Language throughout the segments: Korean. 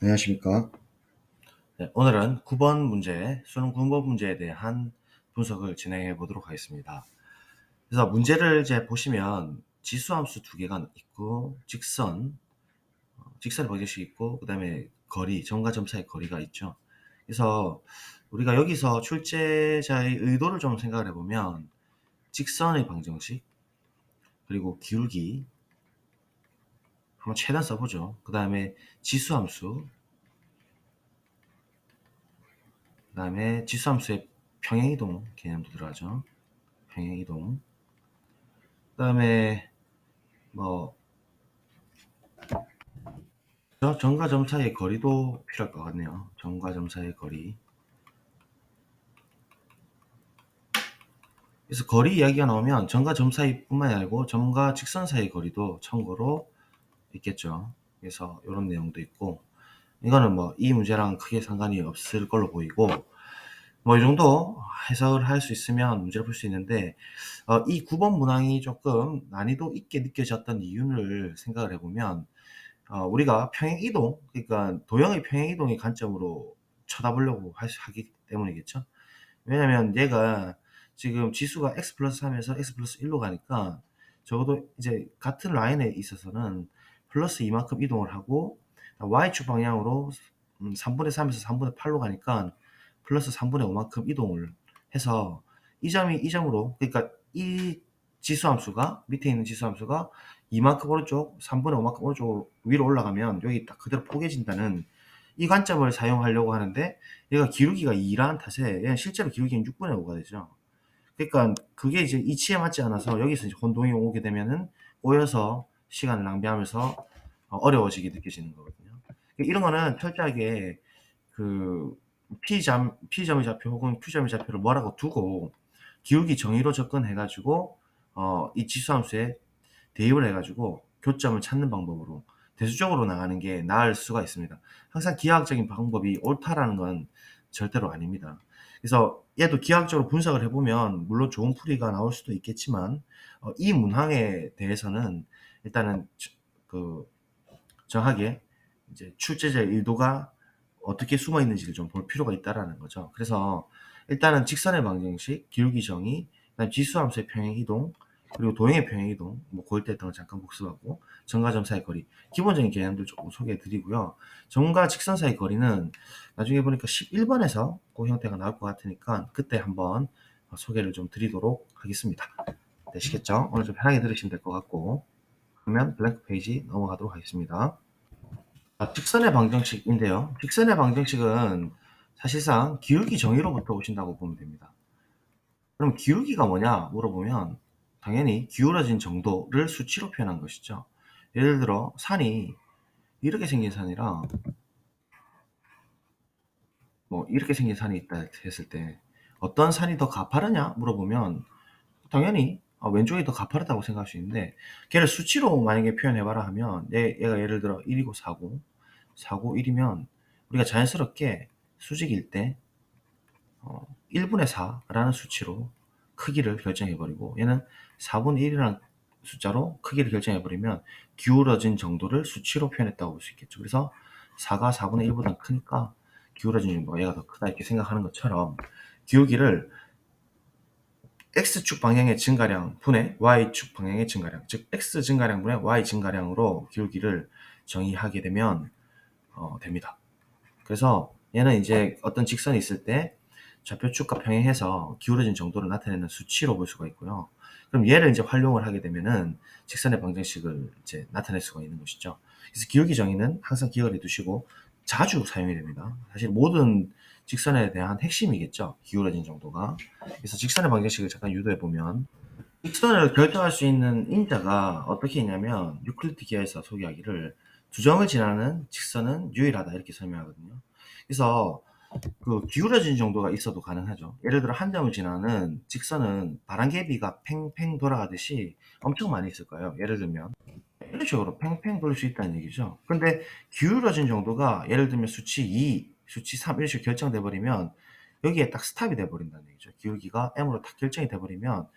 안녕하십니까? 네, 오늘은 9번 문제, 수능 군법 문제에 대한 분석을 진행해 보도록 하겠습니다. 그래서 문제를 이제 보시면 지수함수 두 개가 있고, 직선의 방정식이 있고, 그 다음에 거리, 점과 점 사이 거리가 있죠. 그래서 우리가 여기서 출제자의 의도를 좀 생각을 해보면, 직선의 방정식, 그리고 기울기, 한번 최대한 써보죠. 그 다음에 지수함수, 그 다음에 지수함수의 평행이동 개념도 들어가죠. 평행이동. 그다음에 뭐 점과 점 사이의 거리도 필요할 것 같네요. 점과 점 사이의 거리. 그래서 거리 이야기가 나오면 점과 점 사이뿐만이 아니고 점과 직선 사이의 거리도 참고로 있겠죠. 그래서 이런 내용도 있고, 이거는 뭐 이 문제랑 크게 상관이 없을 걸로 보이고, 뭐 이 정도 해석을 할 수 있으면 문제를 풀 수 있는데, 이 9번 문항이 조금 난이도 있게 느껴졌던 이유를 생각을 해보면, 우리가 평행이동, 그러니까 도형의 평행이동의 관점으로 쳐다보려고 하기 때문이겠죠. 왜냐면 얘가 지금 지수가 x 플러스 3에서 x 플러스 1로 가니까 적어도 이제 같은 라인에 있어서는 플러스 이만큼 이동을 하고, y축 방향으로 3분의 3에서 3분의 8로 가니까 플러스 3분의 5만큼 이동을 해서 이 점이 이 점으로, 그러니까 이 지수함수가, 밑에 있는 지수함수가 이만큼 오른쪽, 3분의 5만큼 오른쪽 위로 올라가면 여기 딱 그대로 포개진다는 이 관점을 사용하려고 하는데, 얘가 기울기가 2라는 탓에 얘는 실제로 기울기는 6분의 5가 되죠. 그러니까 그게 이제 이치에 맞지 않아서 여기서 이제 혼동이 오게 되면은 꼬여서 시간을 낭비하면서 어려워지게 느껴지는 거거든요. 이런 거는 철저하게 그 P점의 좌표 혹은 Q점의 좌표를 뭐라고 두고 기울기 정의로 접근해가지고 이 지수함수에 대입을 해가지고 교점을 찾는 방법으로 대수적으로 나가는 게 나을 수가 있습니다. 항상 기하학적인 방법이 옳다라는 건 절대로 아닙니다. 그래서 얘도 기하학적으로 분석을 해보면 물론 좋은 풀이가 나올 수도 있겠지만, 이 문항에 대해서는 일단은 그 정하게 이제 출제자의 의도가 어떻게 숨어 있는지를 좀 볼 필요가 있다라는 거죠. 그래서 일단은 직선의 방정식, 기울기 정의, 그다음 지수함수의 평행 이동, 그리고 도형의 평행 이동, 뭐 고일 때 등을 잠깐 복습하고, 점과 점 사이 거리, 기본적인 개념들 조금 소개해 드리고요. 점과 직선 사이 거리는 나중에 보니까 11번에서 그 형태가 나올 것 같으니까 그때 한번 소개를 좀 드리도록 하겠습니다. 되시겠죠? 오늘 좀 편하게 들으시면 될 것 같고, 그러면 블랭크 페이지 넘어가도록 하겠습니다. 직선의 방정식인데요. 직선의 방정식은 사실상 기울기 정의로부터 오신다고 보면 됩니다. 그럼 기울기가 뭐냐 물어보면 당연히 기울어진 정도를 수치로 표현한 것이죠. 예를 들어 산이 이렇게 생긴 산이랑 뭐 이렇게 생긴 산이 있다 했을 때 어떤 산이 더 가파르냐 물어보면 당연히 왼쪽이 더 가파르다고 생각할 수 있는데, 걔를 수치로 만약에 표현해봐라 하면 얘가 예를 들어 1이고 4고 1이면 우리가 자연스럽게 수직일 때 1분의 4라는 수치로 크기를 결정해버리고, 얘는 4분의 1이라는 숫자로 크기를 결정해버리면 기울어진 정도를 수치로 표현했다고 볼 수 있겠죠. 그래서 4가 4분의 1보다 크니까 기울어진 정도가 얘가 더 크다 이렇게 생각하는 것처럼, 기울기를 x축 방향의 증가량 분의 y축 방향의 증가량, 즉 x 증가량 분의 y 증가량으로 기울기를 정의하게 되면 됩니다. 그래서 얘는 이제 어떤 직선이 있을 때 좌표축과 평행해서 기울어진 정도를 나타내는 수치로 볼 수가 있고요. 그럼 얘를 이제 활용을 하게 되면은 직선의 방정식을 이제 나타낼 수가 있는 것이죠. 그래서 기울기 정의는 항상 기억을 해두시고 자주 사용이 됩니다. 사실 모든 직선에 대한 핵심이겠죠. 기울어진 정도가. 그래서 직선의 방정식을 잠깐 유도해 보면, 직선을 결정할 수 있는 인자가 어떻게 있냐면 유클리드 기하에서 소개하기를 두 점을 지나는 직선은 유일하다 이렇게 설명하거든요. 그래서 그 기울어진 정도가 있어도 가능하죠. 예를 들어 한 점을 지나는 직선은 바람개비가 팽팽 돌아가듯이 엄청 많이 있을 거예요. 예를 들면 이런 식으로 팽팽 돌 수 있다는 얘기죠. 근데 기울어진 정도가 예를 들면 수치 2, 수치 3 이런 식으로 결정돼 버리면 여기에 딱 스탑이 돼 버린다는 얘기죠. 기울기가 m으로 딱 결정이 돼 버리면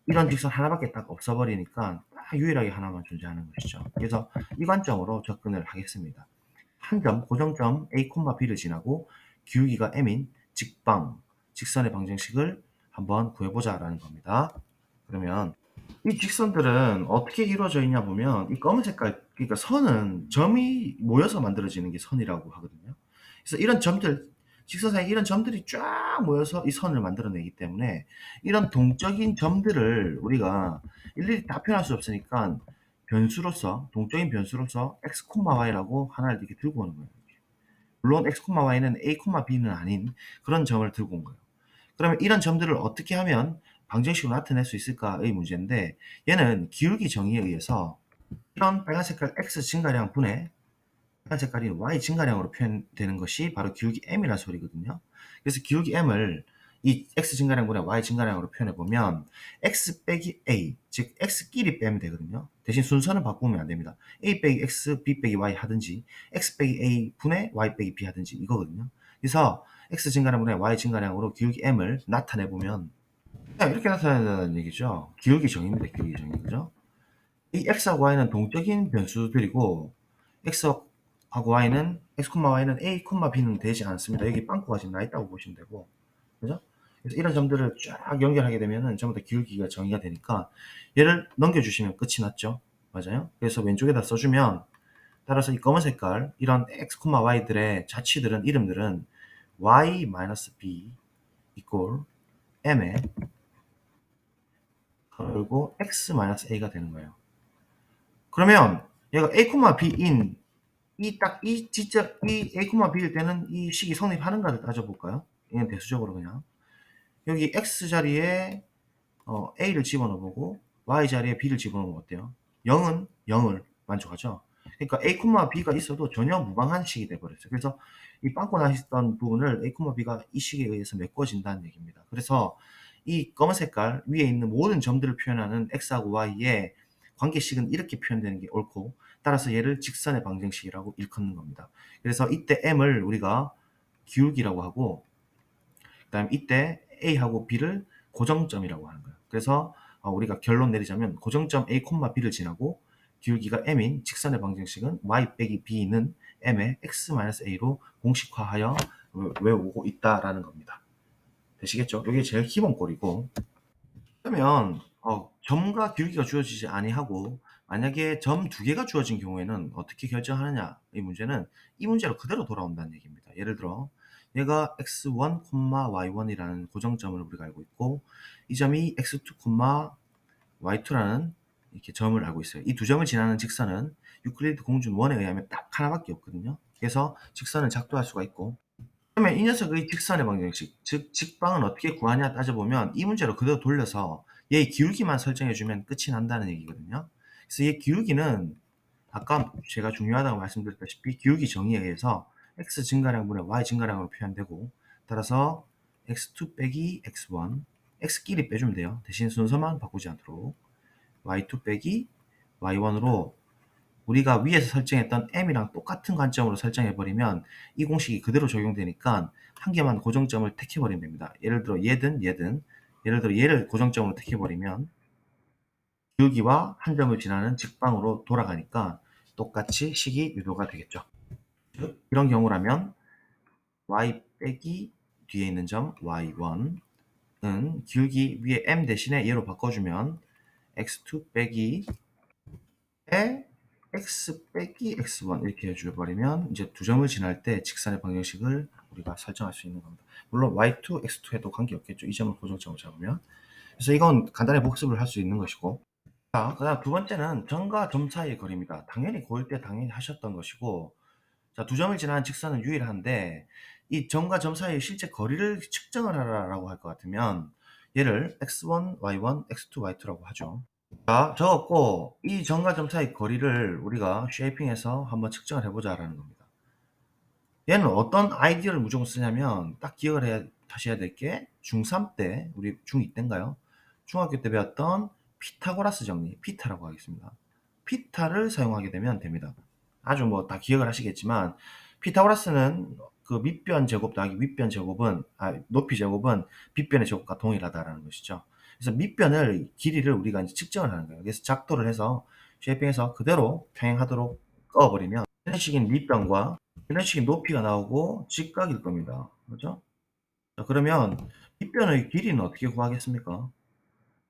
이런 직선 하나밖에 딱 없어 버리니까 딱 유일하게 하나만 존재하는 것이죠. 그래서 이 관점으로 접근을 하겠습니다. 한 점, 고정점 A, B를 지나고 기울기가 m인 직선의 방정식을 한번 구해보자라는 겁니다. 그러면 이 직선들은 어떻게 이루어져 있냐 보면 이 검은 색깔, 그러니까 선은 점이 모여서 만들어지는 게 선이라고 하거든요. 그래서 이런 점들, 직선 사이 이런 점들이 쫙 모여서 이 선을 만들어내기 때문에 이런 동적인 점들을 우리가 일일이 다 표현할 수 없으니까 변수로서, 동적인 변수로서 x, y라고 하나를 이렇게 들고 오는 거예요. 물론 x, y는 a, b는 아닌 그런 점을 들고 온 거예요. 그러면 이런 점들을 어떻게 하면 방정식으로 나타낼 수 있을까의 문제인데, 얘는 기울기 정의에 의해서 이런 빨간 색깔 x 증가량 분의 빨간 색깔이 y 증가량으로 표현되는 것이 바로 기울기 m이라는 소리거든요. 그래서 기울기 m을 이 x 증가량분의 y 증가량으로 표현해 보면 x 빼기 a, 즉 x끼리 빼면 되거든요. 대신 순서는 바꾸면 안 됩니다. a 빼기 x, b 빼기 y 하든지 x 빼기 a 분의 y 빼기 b 하든지 이거거든요. 그래서 x 증가량분의 y 증가량으로 기울기 m을 나타내 보면 이렇게 나타낸다는 얘기죠. 기울기 정의입니다. 기울기 정의. 그죠? 이 x하고 y는 동적인 변수들이고 x하고 y는 x, y는 a, b는 되지 않습니다. 여기 빵꾸가 지금 나 있다고 보시면 되고, 그죠? 그래서 이런 점들을 쫙 연결하게 되면은 전부 다 기울기가 정의가 되니까 얘를 넘겨주시면 끝이 났죠. 맞아요? 그래서 왼쪽에다 써주면 따라서 이 검은 색깔 이런 x, y들의 자취들은 이름들은 y-b equal m에 그리고 x-a가 되는 거예요. 그러면 얘가 a, b인 이 진짜 이 a, b일 때는 이 식이 성립하는가를 따져볼까요? 이건 대수적으로 그냥 여기 x 자리에 a를 집어넣어보고 y 자리에 b를 집어넣으면 어때요? 0은 0을 만족하죠. 그러니까 a, b가 있어도 전혀 무방한 식이 돼버렸어요. 그래서 이 빵꾸 나셨던 부분을 a, b가 이 식에 의해서 메꿔진다는 얘기입니다. 그래서 이 검은 색깔 위에 있는 모든 점들을 표현하는 x하고 y의 관계식은 이렇게 표현되는 게 옳고, 따라서 얘를 직선의 방정식이라고 일컫는 겁니다. 그래서 이때 m을 우리가 기울기라고 하고, 그 다음에 이때 a하고 b를 고정점이라고 하는 거예요. 그래서 우리가 결론 내리자면 고정점 a, b를 지나고 기울기가 m인 직선의 방정식은 y 빼기 b는 m의 x-a로 공식화하여 외우고 있다라는 겁니다. 되시겠죠? 이게 제일 기본 꼴이고, 그러면 점과 기울기가 주어지지 아니하고 만약에 점 두 개가 주어진 경우에는 어떻게 결정하느냐, 이 문제는 이 문제로 그대로 돌아온다는 얘기입니다. 예를 들어 얘가 x1, y1이라는 고정점을 우리가 알고 있고, 이 점이 x2, y2라는 이렇게 점을 알고 있어요. 이 두 점을 지나는 직선은 유클리드 공준 1에 의하면 딱 하나밖에 없거든요. 그래서 직선을 작도할 수가 있고, 그러면 이 녀석의 직선의 방정식, 즉 직방은 어떻게 구하냐 따져보면 이 문제로 그대로 돌려서 얘의 기울기만 설정해주면 끝이 난다는 얘기거든요. 그래서 얘 기울기는 아까 제가 중요하다고 말씀드렸다시피 기울기 정의에 의해서 x 증가량분의 y 증가량으로 표현되고, 따라서 x2 빼기 x1, x끼리 빼주면 돼요. 대신 순서만 바꾸지 않도록 y2 빼기 y1으로 우리가 위에서 설정했던 m이랑 똑같은 관점으로 설정해버리면 이 공식이 그대로 적용되니까 한 개만 고정점을 택해버리면 됩니다. 예를 들어 얘든 예를 들어 얘를 고정점으로 택해버리면 기울기와 한 점을 지나는 직방으로 돌아가니까 똑같이 식이 유도가 되겠죠. 즉 이런 경우라면 y 빼기 뒤에 있는 점 y1은 기울기 위에 m 대신에 얘로 바꿔주면 x2 빼기 에 x 빼기 x1 이렇게 해줘버리면 이제 두 점을 지날 때 직선의 방정식을 우리가 설정할 수 있는 겁니다. 물론 y2, x2 해도 관계없겠죠. 이 점을 고정점으로 잡으면. 그래서 이건 간단히 복습을 할 수 있는 것이고, 자, 그다음 두 번째는 점과 점 사이의 거리입니다. 당연히 고1 때 당연히 하셨던 것이고, 자, 두 점을 지나는 직선은 유일한데 이 점과 점 사이의 실제 거리를 측정을 하라고 할 것 같으면 얘를 x1, y1, x2, y2라고 하죠. 자, 적었고 이 점과 점 사이 거리를 우리가 쉐이핑해서 한번 측정을 해보자라는 겁니다. 얘는 어떤 아이디어를 무조건 쓰냐면 딱 기억을 하셔야 될 게 중3 때, 우리 중2 때인가요? 중학교 때 배웠던 피타고라스 정리, 피타라고 하겠습니다. 피타를 사용하게 되면 됩니다. 아주 뭐 다 기억을 하시겠지만 피타고라스는 그 밑변 제곱 더하기 윗변 제곱은 높이 제곱은 빗변의 제곱과 동일하다라는 것이죠. 그래서 밑변을 길이를 우리가 이제 측정을 하는 거예요. 그래서 작도를 해서 쉐이핑해서 그대로 평행하도록 그어버리면 현식인 밑변과 이런 식의 높이가 나오고 직각일 겁니다. 그죠? 자, 그러면 밑변의 길이는 어떻게 구하겠습니까?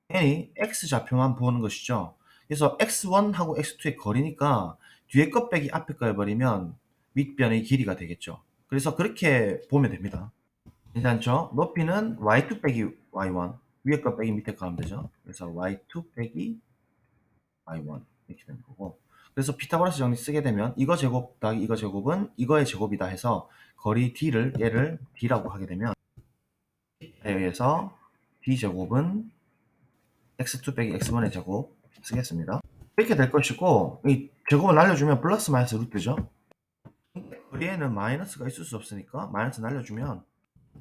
당연히 x좌표만 보는 것이죠. 그래서 x1하고 x2의 거리니까 뒤에 것 빼기 앞에 거 해버리면 밑변의 길이가 되겠죠. 그래서 그렇게 보면 됩니다. 괜찮죠? 높이는 y2 빼기 y1, 위에 거 빼기 밑에 거 하면 되죠. 그래서 y2 빼기 y1 이렇게 되는 거고, 그래서 피타고라스 정리 쓰게 되면 이거 제곱 더하기 이거 제곱은 이거의 제곱이다 해서 거리 d를 얘를 d라고 하게 되면 에 의해서 d 제곱은 x2 빼기 x1의 제곱 쓰겠습니다. 이렇게 될 것이고, 이 제곱을 날려주면 플러스 마이너스 루트죠. 거리에는 마이너스가 있을 수 없으니까 마이너스 날려주면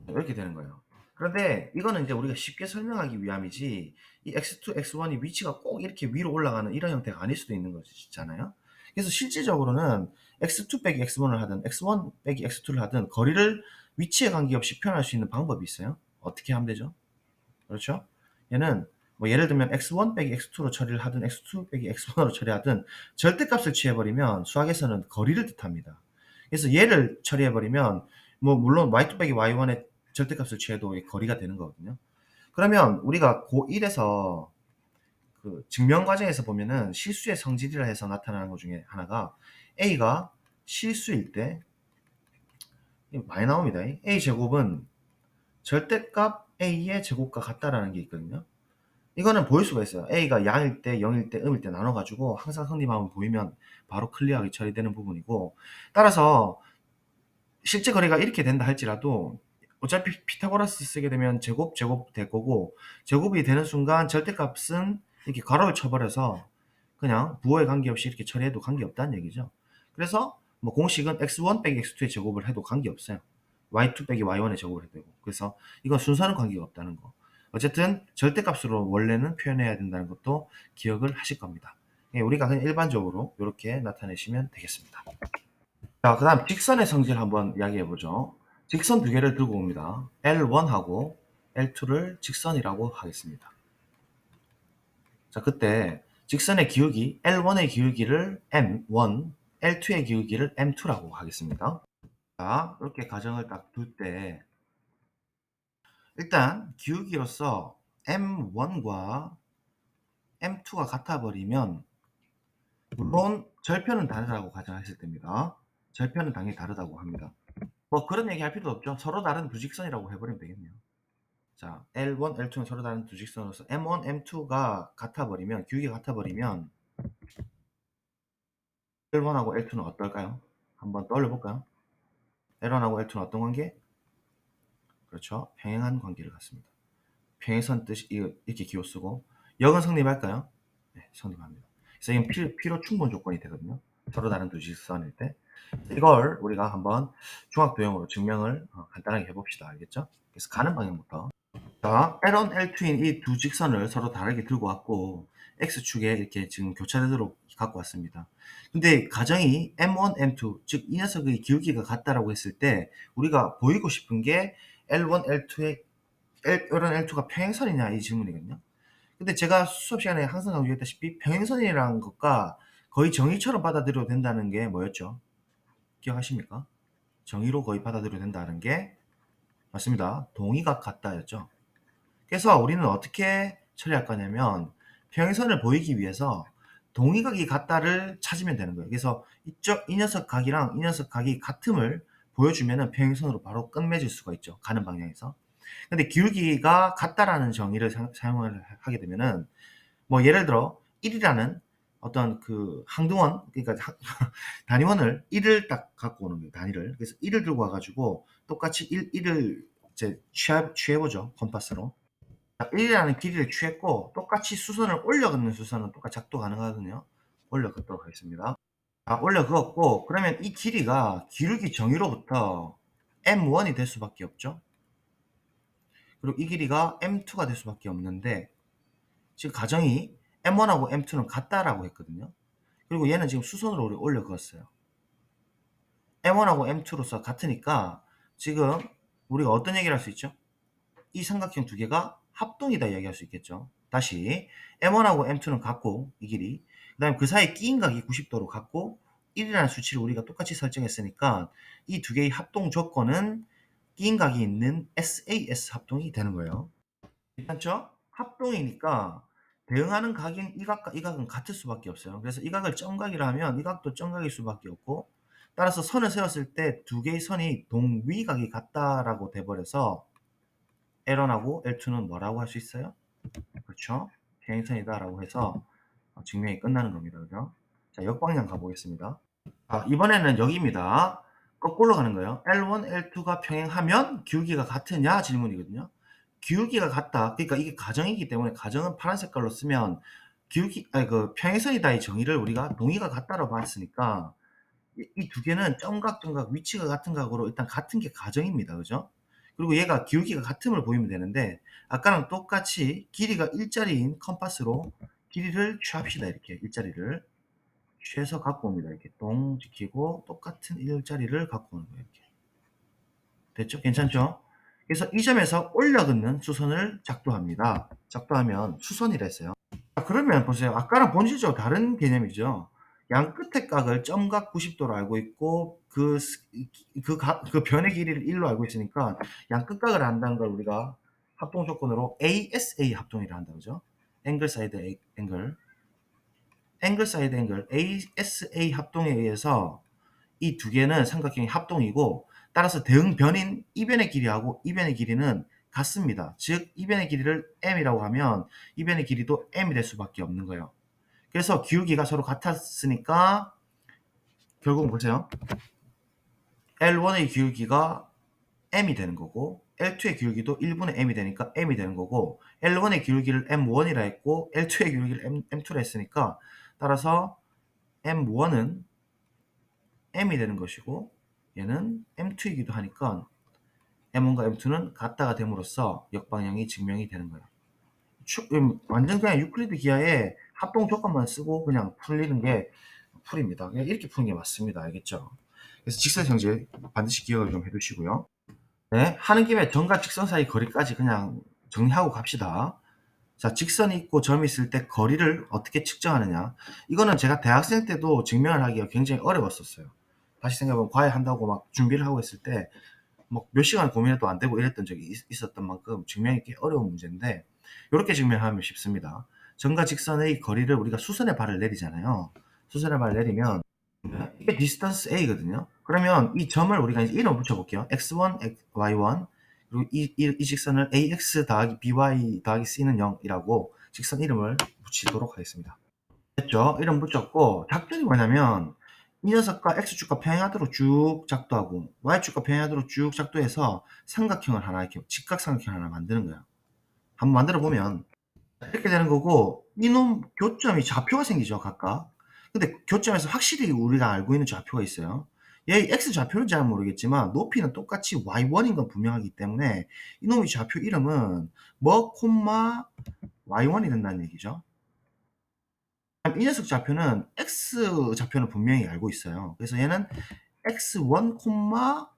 이렇게 되는 거예요. 그런데 이거는 이제 우리가 쉽게 설명하기 위함이지, 이 x2, x1이 위치가 꼭 이렇게 위로 올라가는 이런 형태가 아닐 수도 있는 것이잖아요. 그래서 실질적으로는 x2 빼기 x1을 하든 x1 빼기 x2를 하든 거리를 위치에 관계없이 표현할 수 있는 방법이 있어요. 어떻게 하면 되죠? 그렇죠? 얘는 뭐 예를 들면 x1 빼기 x2로 처리를 하든 x2 빼기 x1으로 처리하든 절대값을 취해버리면 수학에서는 거리를 뜻합니다. 그래서 얘를 처리해버리면 뭐 물론 y2 빼기 y1의 절대값을 취해도 거리가 되는 거거든요. 그러면 우리가 고1에서 그 증명 과정에서 보면은 실수의 성질이라 해서 나타나는 것 중에 하나가 a가 실수일 때 많이 나옵니다. a 제곱은 절대값 a의 제곱과 같다라는 게 있거든요. 이거는 보일 수가 있어요. a가 양일 때, 0일 때, 음일 때 나눠가지고 항상 성립하면 보이면 바로 클리어하게 처리되는 부분이고, 따라서 실제 거리가 이렇게 된다 할지라도 어차피 피타고라스 쓰게 되면 제곱 될 거고, 제곱이 되는 순간 절대값은 이렇게 괄호를 쳐버려서 그냥 부호에 관계없이 이렇게 처리해도 관계없다는 얘기죠. 그래서 뭐 공식은 x1 빼기 x2의 제곱을 해도 관계없어요. y2 빼기 y1의 제곱을 해도 되고. 그래서 이건 순서는 관계가 없다는 거. 어쨌든 절대값으로 원래는 표현해야 된다는 것도 기억을 하실 겁니다. 예, 우리가 그냥 일반적으로 이렇게 나타내시면 되겠습니다. 자, 그 다음 직선의 성질 한번 이야기해 보죠. 직선 두 개를 들고 옵니다. L1하고 L2를 직선이라고 하겠습니다. 자, 그때 직선의 기울기 L1의 기울기를 M1, L2의 기울기를 M2라고 하겠습니다. 자, 이렇게 가정을 딱 둘 때 일단 기울기로서 M1과 M2가 같아 버리면 물론 절편은 다르다고 가정했을 때입니다. 절편은 당연히 다르다고 합니다. 뭐 그런 얘기 할 필요도 없죠. 서로 다른 두 직선이라고 해버리면 되겠네요. 자, L1, L2는 서로 다른 두 직선으로서 M1, M2가 같아버리면, 기울기가 같아버리면 L1하고 L2는 어떨까요? 한번 떠올려볼까요? L1하고 L2는 어떤 관계? 그렇죠. 평행한 관계를 갖습니다. 평행선 뜻이 이렇게 기호 쓰고 역은 성립할까요? 네, 성립합니다. 그래서 이건 필요 충분 조건이 되거든요. 서로 다른 두 직선일 때. 이걸 우리가 한번 중학도형으로 증명을 간단하게 해봅시다. 알겠죠? 그래서 가는 방향부터. 자, L1, L2인 이 두 직선을 서로 다르게 들고 왔고 X축에 이렇게 지금 교차되도록 갖고 왔습니다. 근데 가정이 M1, M2, 즉 이 녀석의 기울기가 같다라고 했을 때 우리가 보이고 싶은 게 L1, L2의 L1, L2가 평행선이냐 이 질문이거든요. 근데 제가 수업 시간에 항상 강조했다시피 평행선이라는 것과 거의 정의처럼 받아들여도 된다는 게 뭐였죠? 기억하십니까? 정의로 거의 받아들여도 된다는 게 맞습니다. 동의각 같다였죠. 그래서 우리는 어떻게 처리할 거냐면 평행선을 보이기 위해서 동의각이 같다를 찾으면 되는 거예요. 그래서 이 녀석 각이랑 이 녀석 각이 같음을 보여주면은 평행선으로 바로 끝맺을 수가 있죠. 가는 방향에서. 근데 기울기가 같다라는 정의를 사용을 하게 되면은 뭐 예를 들어 1이라는 어떤 그 항등원, 그러니까 단위원을 1을 딱 갖고 오는 거예요. 단위를. 그래서 1을 들고 와가지고 똑같이 1을 이제 취해보죠. 컴파스로. 1이라는 길이를 취했고 똑같이 수선을 올려 긋는 수선은 똑같이 작도 가능하거든요. 올려 긋도록 하겠습니다. 자, 올려 그었고 그러면 이 길이가 기울기 정의로부터 M1이 될 수밖에 없죠. 그리고 이 길이가 M2가 될 수밖에 없는데 지금 가정이 M1하고 M2는 같다라고 했거든요. 그리고 얘는 지금 수선으로 우리 올려 그었어요. M1하고 M2로서 같으니까 지금 우리가 어떤 얘기를 할 수 있죠? 이 삼각형 두 개가 합동이다 이야기할 수 있겠죠. 다시 M1하고 M2는 같고 이 길이, 그 다음에 그 사이에 끼인 각이 90도로 같고 1이라는 수치를 우리가 똑같이 설정했으니까 이 두 개의 합동 조건은 끼인 각이 있는 SAS 합동이 되는 거예요. 괜찮죠? 합동이니까 대응하는 각인 이 각과 이 각은 같을 수밖에 없어요. 그래서 이 각을 점각이라 하면 이 각도 점각일 수밖에 없고, 따라서 선을 세웠을 때 두 개의 선이 동위각이 같다라고 돼 버려서 L1하고 L2는 뭐라고 할 수 있어요? 그렇죠? 평행선이다라고 해서 증명이 끝나는 겁니다. 그죠? 자, 역방향 가보겠습니다. 이번에는 여기입니다. 거꾸로 가는 거예요. L1, L2가 평행하면 기울기가 같으냐 질문이거든요. 기울기가 같다. 그러니까 이게 가정이기 때문에 가정은 파란 색깔로 쓰면 그 평행선이다의 정의를 우리가 동의가 같다로 봤으니까 이 두 개는 점각, 점각, 위치가 같은 각으로 일단 같은 게 가정입니다. 그죠? 그리고 얘가 기울기가 같음을 보이면 되는데 아까랑 똑같이 길이가 일자리인 컴파스로 길이를 취합시다. 이렇게 일자리를 취해서 갖고 옵니다. 이렇게 똥 지키고 똑같은 일자리를 갖고 오는 거예요. 이렇게. 됐죠? 괜찮죠? 그래서 이 점에서 올려 긋는 수선을 작도합니다. 작도하면 수선이라 했어요. 그러면 보세요. 아까랑 본질적으로 다른 개념이죠. 양 끝의 각을 점각 90도로 알고 있고 그 변의 길이를 1로 알고 있으니까 양 끝각을 안다는 걸 우리가 합동 조건으로 ASA 합동이라 한다. 그죠? 앵글 사이드 앵글. 앵글 사이드 앵글 ASA 합동에 의해서 이 두 개는 삼각형의 합동이고, 따라서 대응 변인 이 변의 길이하고 이 변의 길이는 같습니다. 즉 이 변의 길이를 m이라고 하면 이 변의 길이도 m이 될 수밖에 없는 거예요. 그래서 기울기가 서로 같았으니까 결국 보세요. L1의 기울기가 m이 되는 거고 L2의 기울기도 1분의 m이 되니까 m이 되는 거고, L1의 기울기를 m1이라 했고 L2의 기울기를 m2라 했으니까 따라서 m1은 m이 되는 것이고 얘는 m2이기도 하니까 m1과 m2는 같다가 됨으로써 역방향이 증명이 되는 거예요. 완전 그냥 유클리드 기하에 합동 조건만 쓰고 그냥 풀리는 게 풀입니다. 그냥 이렇게 푸는 게 맞습니다. 알겠죠? 그래서 직선 형제 반드시 기억을 좀 해두시고요. 네, 하는 김에 점과 직선 사이 거리까지 그냥 정리하고 갑시다. 자, 직선이 있고 점이 있을 때 거리를 어떻게 측정하느냐. 이거는 제가 대학생 때도 증명을 하기가 굉장히 어려웠었어요. 다시 생각해보면 과외 한다고 막 준비를 하고 있을 때 뭐 몇 시간 고민해도 안 되고 이랬던 적이 있었던 만큼 증명이 꽤 어려운 문제인데, 이렇게 증명하면 쉽습니다. 점과 직선의 거리를 우리가 수선의 발을 내리잖아요. 수선의 발을 내리면 이게 디스턴스 A거든요. 그러면 이 점을 우리가 이제 이름 붙여볼게요. X1, Y1 그리고 이 직선을 AX 더하기 BY 더하기 C는 0이라고 직선 이름을 붙이도록 하겠습니다. 됐죠? 이름 붙였고, 작전이 뭐냐면 이 녀석과 X축과 평행하도록 쭉 작도하고 Y축과 평행하도록 쭉 작도해서 삼각형을 하나, 이렇게 직각삼각형 하나 만드는 거야. 한번 만들어 보면 이렇게 되는 거고, 이놈 교점이 좌표가 생기죠, 각각. 근데 교점에서 확실히 우리가 알고 있는 좌표가 있어요. 얘 X 좌표는 잘 모르겠지만 높이는 똑같이 Y1인 건 분명하기 때문에 이놈의 좌표 이름은 뭐 콤마 Y1이 된다는 얘기죠. 이 녀석 좌표는 X 좌표는 분명히 알고 있어요. 그래서 얘는 X1,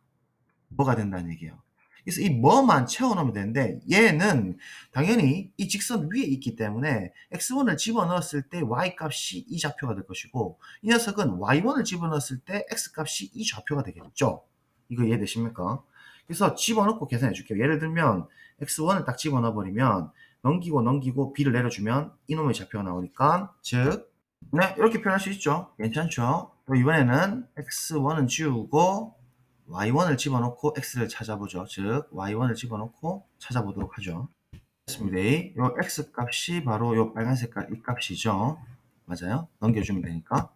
뭐가 된다는 얘기예요. 그래서 이 뭐만 채워넣으면 되는데 얘는 당연히 이 직선 위에 있기 때문에 x1을 집어넣었을 때 y 값이 이 좌표가 될 것이고, 이 녀석은 y1을 집어넣었을 때 x 값이 이 좌표가 되겠죠. 이거 이해되십니까? 그래서 집어넣고 계산해 줄게요. 예를 들면 x1을 딱 집어넣어 버리면 넘기고 b를 내려주면 이놈의 좌표가 나오니까, 즉 네, 이렇게 표현할 수 있죠. 괜찮죠? 또 이번에는 x1은 지우고 y1을 집어넣고 x를 찾아보죠. 즉 y1을 집어넣고 찾아보도록 하죠. 됐습니다. 요 x 값이 바로 요 빨간 색깔 이 값이죠. 맞아요. 넘겨주면 되니까.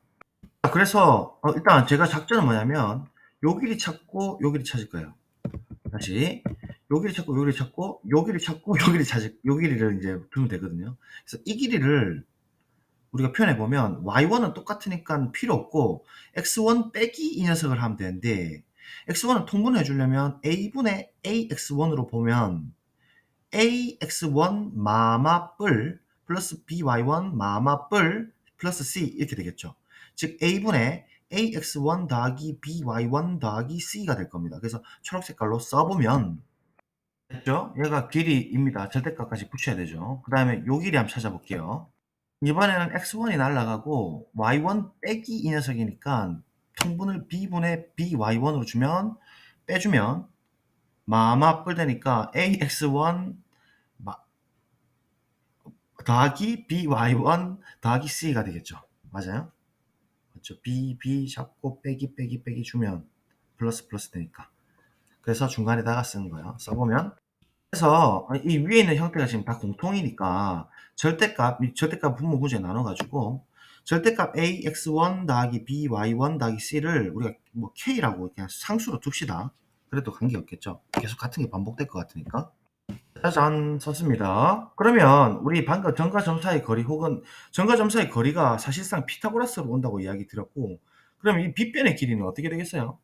그래서 일단 제가 작전은 뭐냐면 요 길이 찾고 요 길이 찾을 거예요. 다시 요 길이 찾고 요 길이 찾고 요 길이 찾고 요 길이 찾을, 요 길이를 이제 두면 되거든요. 그래서 이 길이를 우리가 표현해 보면 y1은 똑같으니까 필요 없고 x1 빼기 이 녀석을 하면 되는데, x1을 통분해 주려면 a분의 ax1으로 보면 ax1 마마 뿔 플러스 by1 마마 뿔 플러스 c 이렇게 되겠죠. 즉 a분의 ax1 더하기 by1 더하기 c가 될 겁니다. 그래서 초록 색깔로 써보면 됐죠? 얘가 길이입니다. 절대값까지 붙여야 되죠. 그 다음에 요 길이 한번 찾아볼게요. 이번에는 x1이 날라가고 y1 빼기 이 녀석이니까 통분을 b분의 by1으로 주면 빼주면 마마 뿔되니까 ax1 더하기 by1 더하기 c가 되겠죠. 맞아요? 그렇죠. b 잡고 빼기 주면 플러스 되니까. 그래서 중간에다가 쓰는 거예요. 써보면 그래서 이 위에 있는 형태가 지금 다 공통이니까 절대값 분모부지에 나눠가지고 절대값 ax1 더하기 by1 더하기 c를 우리가 뭐 k라고 그냥 상수로 둡시다. 그래도 관계없겠죠. 계속 같은 게 반복될 것 같으니까. 짜잔 썼습니다. 그러면 우리 방금 점과 점 사이 거리 혹은 점과 점 사이 거리가 사실상 피타고라스로 온다고 이야기 드렸고, 그럼 이 빗변의 길이는 어떻게 되겠어요?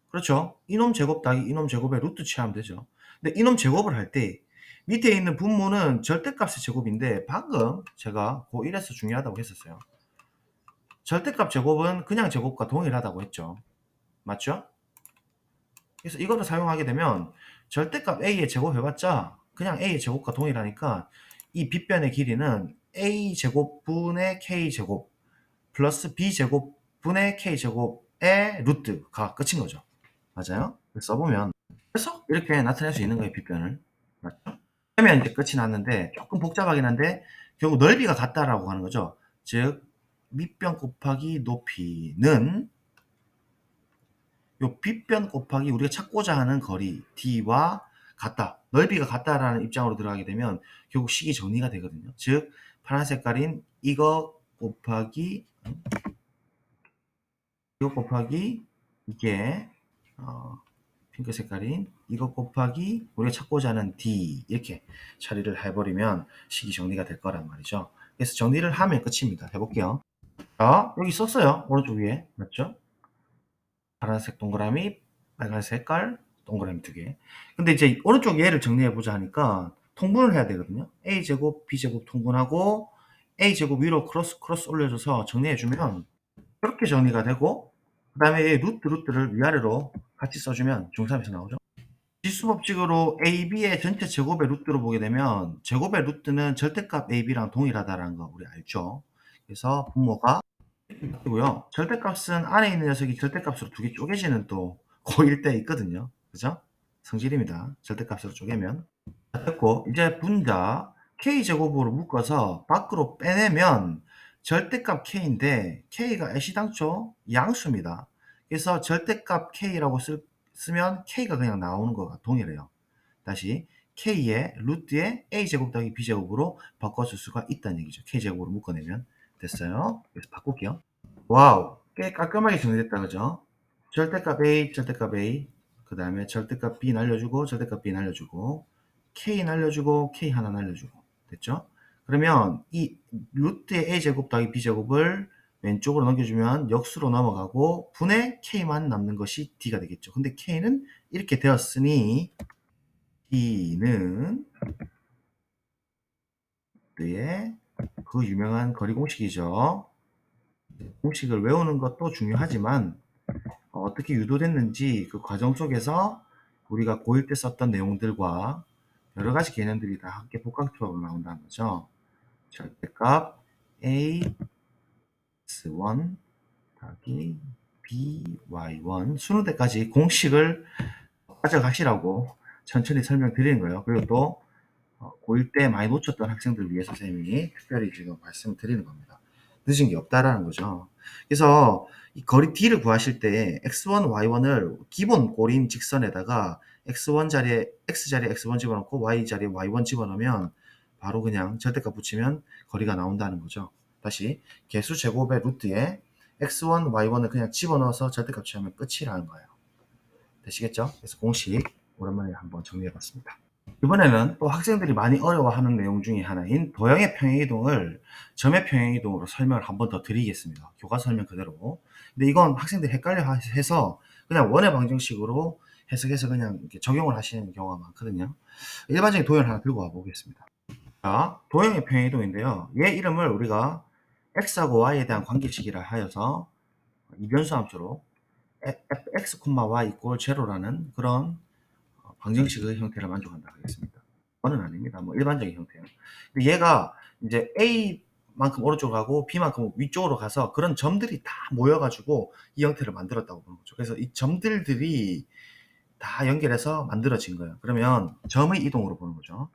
그렇죠. 이놈 제곱 더하기 이놈 제곱의 루트 취하면 되죠. 근데 이놈 제곱을 할 때 밑에 있는 분모는 절대값의 제곱인데 방금 제가 고1에서 중요하다고 했었어요. 절대값 제곱은 그냥 제곱과 동일하다고 했죠. 맞죠? 그래서 이거를 사용하게 되면 절대값 a의 제곱 해봤자 그냥 a의 제곱과 동일하니까 이 빗변의 길이는 a 제곱분의 k 제곱 플러스 b 제곱분의 k 제곱의 루트가 끝인 거죠. 맞아요? 써보면 그래서 이렇게 나타낼 수 있는 거예요. 빗변을. 맞죠? 그러면 이제 끝이 났는데 조금 복잡하긴 한데 결국 넓이가 같다라고 하는 거죠. 즉 밑변 곱하기 높이는 요 빗변 곱하기 우리가 찾고자 하는 거리 d와 같다. 넓이가 같다라는 입장으로 들어가게 되면 결국 식이 정리가 되거든요. 즉 파란 색깔인 이거 곱하기 이게 핑크 색깔인 이거 곱하기 우리가 찾고자 하는 D 이렇게 처리를 해버리면 식이 정리가 될 거란 말이죠. 그래서 정리를 하면 끝입니다. 해볼게요. 자, 여기 썼어요. 오른쪽 위에. 맞죠? 파란색 동그라미, 빨간색 깔, 동그라미 2개. 근데 이제 오른쪽 얘를 정리해보자 하니까 통분을 해야 되거든요. A제곱, B제곱 통분하고 A제곱 위로 크로스 올려줘서 정리해주면 이렇게 정리가 되고 그 다음에 루트를 위아래로 같이 써주면 중3에서 나오죠. 지수법칙으로 AB의 전체 제곱의 루트로 보게 되면 제곱의 루트는 절대값 AB랑 동일하다는 거 우리 알죠. 그래서 분모가 이고요. 절대값은 안에 있는 녀석이 절대값으로 두 개 쪼개지는 또 고1 때 있거든요. 그죠? 성질입니다. 절대값으로 쪼개면. 됐고 이제 분자 K제곱으로 묶어서 밖으로 빼내면 절대값 K인데 K가 애시당초 양수입니다. 그래서 절대값 K라고 쓰면 K가 그냥 나오는 거가 동일해요. 다시 K의 루트에 A제곱 더하기 B제곱으로 바꿔줄 수가 있다는 얘기죠. K제곱으로 묶어내면 됐어요. 그래서 바꿀게요. 와우, 꽤 깔끔하게 정리됐다, 그죠? 절대값 A, 그 다음에 절대값 B 날려주고, 절대값 B 날려주고, K 날려주고, K 하나 날려주고, 됐죠? 그러면 이 루트의 A제곱 더하기 B제곱을 왼쪽으로 넘겨주면 역수로 넘어가고, 분의 K만 남는 것이 D가 되겠죠. 근데 K는 이렇게 되었으니, D는 그 유명한 거리 공식이죠. 공식을 외우는 것도 중요하지만 어떻게 유도됐는지 그 과정 속에서 우리가 고1 때 썼던 내용들과 여러 가지 개념들이 다 함께 복합적으로 나온다는 거죠. 절대값 a x1 더하기 by1 수능때까지 공식을 가져가시라고 천천히 설명드리는 거예요. 그리고 또 고1 때 많이 놓쳤던 학생들 위해서 선생님이 특별히 지금 말씀을 드리는 겁니다. 늦은 게 없다라는 거죠. 그래서 이 거리 D를 구하실 때 x1, y1을 기본 꼬린 직선에다가 x1 자리에 x 자리에 x1 집어넣고 y 자리에 y1 집어넣으면 바로 그냥 절대값 붙이면 거리가 나온다는 거죠. 다시 개수 제곱의 루트에 x1, y1을 그냥 집어넣어서 절대값 취하면 끝이라는 거예요. 되시겠죠? 그래서 공식 오랜만에 한번 정리해봤습니다. 이번에는 또 학생들이 많이 어려워하는 내용 중에 하나인 도형의 평행이동을 점의 평행이동으로 설명을 한번 더 드리겠습니다. 교과 설명 그대로. 근데 이건 학생들이 헷갈려 해서 그냥 원의 방정식으로 해석해서 그냥 이렇게 적용을 하시는 경우가 많거든요. 일반적인 도형을 하나 들고 와 보겠습니다. 자, 도형의 평행이동인데요. 얘 이름을 우리가 x하고 y에 대한 관계식이라 하여서 이변수 함수로 x, y 이꼴 제로라는 그런 방정식의 형태를 만족한다 하겠습니다. 그건 아닙니다. 뭐 일반적인 형태예요. 근데 얘가 이제 a A만큼 오른쪽으로 가고 B만큼 위쪽으로 가서 그런 점들이 다 모여가지고 이 형태를 만들었다고 보는 거죠. 그래서 이 점들이 다 연결해서 만들어진 거예요. 그러면 점의 이동으로 보는 거죠.